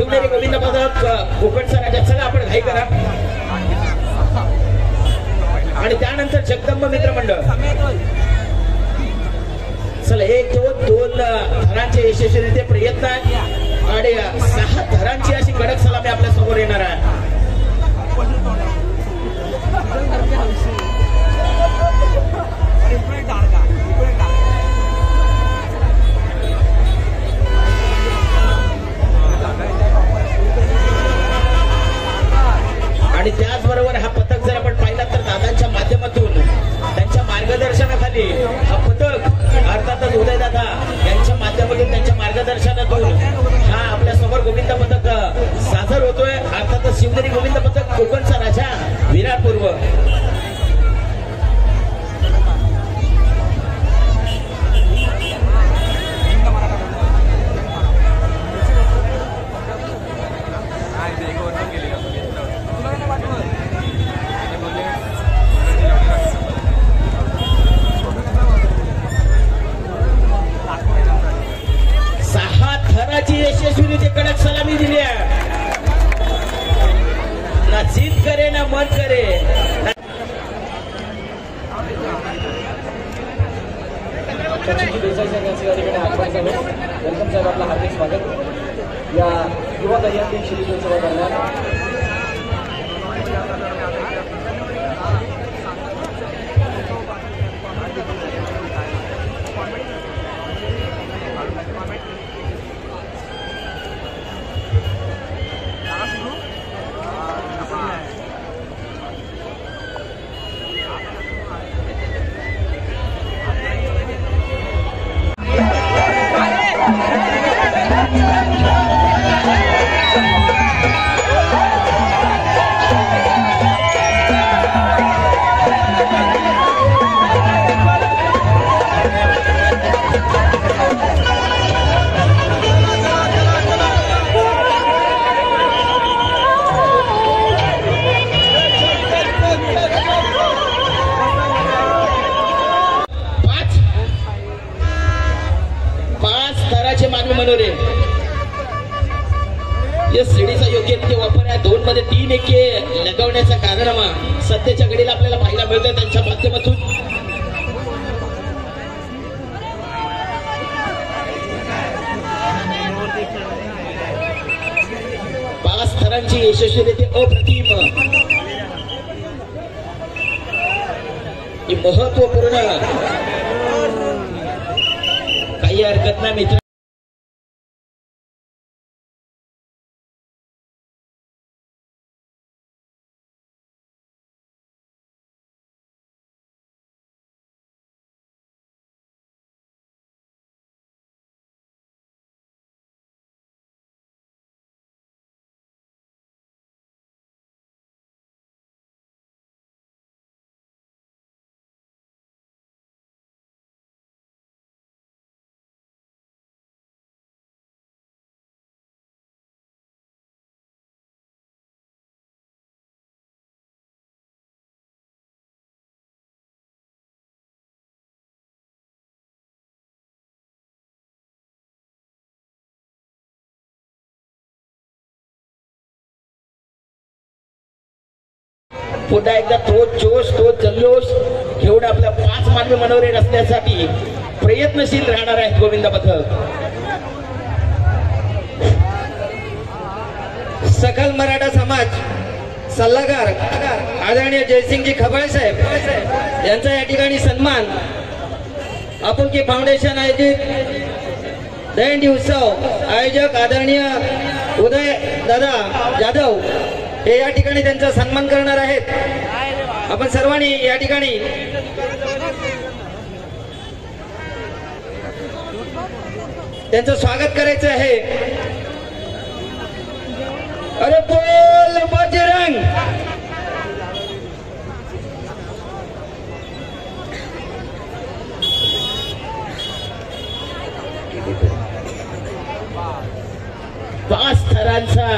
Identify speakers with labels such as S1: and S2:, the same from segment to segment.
S1: शिवनेरी गोविंद पथक कोकणचा राजा. चला आपण घाई करा. आणि त्यानंतर जगदंब मित्र मंडळ. चला 1 2 थरांचे यशस्वीरित्या प्रयत्न आणि 6 थरांची अशी कडक सलामी आपल्या समोर येणार आहे. आणि त्याचबरोबर हा पथक जर आपण पाहिला तर दादांच्या माध्यमातून त्यांच्या मार्गदर्शनाखाली हा पथक अर्थातच उदय दादा यांच्या माध्यमातून त्यांच्या मार्गदर्शनातून हा आपल्या समोर गोविंद पथक सादर होतोय. अर्थातच शिवनेरी गोविंद पथक कोकणचा राजा विरार पूर्व. यशस्वीरित्या कडक सलामी दिली आहे. ना जिद करे ना मन करे. वेलकम साहेब, आपलं हार्दिक स्वागत या युवा दह्यांतील शिरीषोत्सवा दरम्यान. या सीडीचा योग्यरित्या वापर आहे. 2 मध्ये 3 एके लगवण्याचा कारनामा सध्याच्या घडीला आपल्याला पाहायला मिळतोय त्यांच्या माध्यमातून. पाच थरांची यशस्वीरित्या अप्रतिम महत्वपूर्ण काही हरकत नाही मित्र. पुन्हा एकदा तो जोश तो जल्लोष घेऊन आपल्या 5 मानवी मनोरे रचण्यासाठी प्रयत्नशील राहणार आहेत गोविंद पथक.
S2: सकल मराठा समाज सल्लागार आदरणीय जयसिंगजी खबाळे साहेब यांचा या ठिकाणी सन्मान आपुलकी फाउंडेशन आयोजित दहीहंडी उत्सव आयोजक आदरणीय उदय दादा जाधव हे या ठिकाणी त्यांचा सन्मान करणार आहेत. आपण सर्वांनी या ठिकाणी त्यांचं स्वागत करायचं आहे. अरे बोल बजरंग.
S1: पाच थरांचा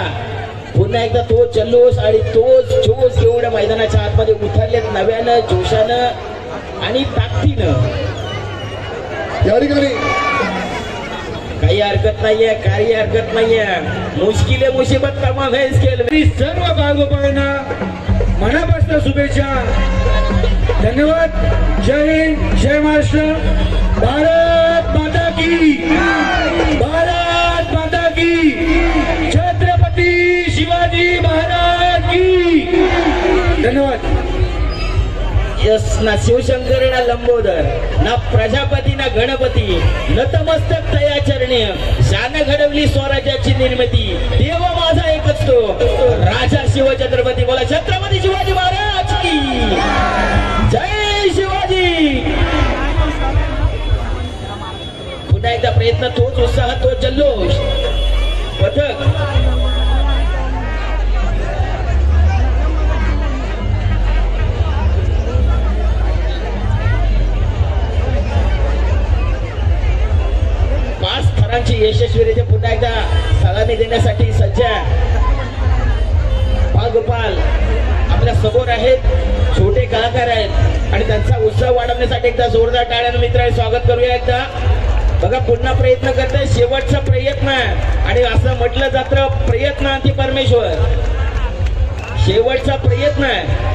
S1: पुन्हा एकदा तो जल्लोष आणि तोच जोश घेऊन मैदानाच्या आतमध्ये उतरलेत नव्यानं जोशानं आणि ताकदीनं.
S3: या ठिकाणी
S1: काही हरकत नाहीये, काही हरकत नाहीये. मुश्किले मुसीबत कामा भेस केलं.
S3: सर्व भागोबांना मनापासून शुभेच्छा. धन्यवाद. जय हिंद, जय महाराष्ट्र. भारत माता की, भारत माता की. छत्रपती शिवाजी महाराज की. धन्यवाद.
S1: यस ना शिवशंकर ना लंबोदर ना प्रजापती ना गणपती नतमस्तक तया चरणी शान घडवली स्वराज्याची निर्मिती. देव माझा एकच तो राजा शिवछत्रपती. बोला छत्रपती शिवाजी महाराज की जय. शिवाजी. पुन्हा एकदा प्रयत्न, तोच उत्साह, तोच जल्लोष. पथक यशस्वीरित्या पुन्हा एकदा सलामी देण्यासाठी सज्ज. गोपाल आपल्या समोर आहेत, छोटे कलाकार आहेत आणि त्यांचा उत्साह वाढवण्यासाठी एकदा जोरदार टाळ्यानं मित्रांनी स्वागत करूया. एकदा बघा पुन्हा प्रयत्न करताय, शेवटचा प्रयत्न आणि असं म्हटलं जातं प्रयत्न अंती परमेश्वर. शेवटचा प्रयत्न आहे.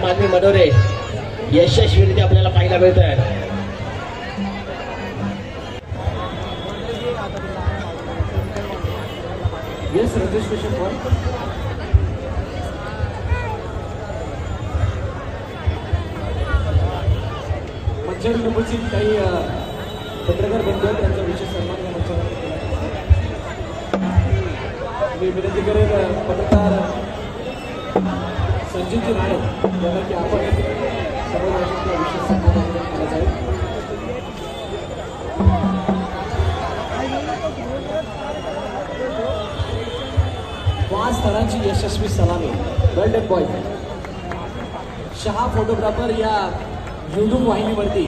S1: मानवी मनोरे यशस्वीरित्या आपल्याला पाहायला मिळत आहे.
S4: मंचावर उपस्थित काही पत्रकार बंधू आहेत, त्यांचा विशेष सन्मान मी विनंती करेन. पत्रकार संजीवजी राणे यांना की आपण सर्व विशेष सन्मान केला जाईल. पाच स्थळांची यशस्वी सलामी. वेल डन बॉय. शहा फोटोग्राफर या युट्यूब वाहिनीवरती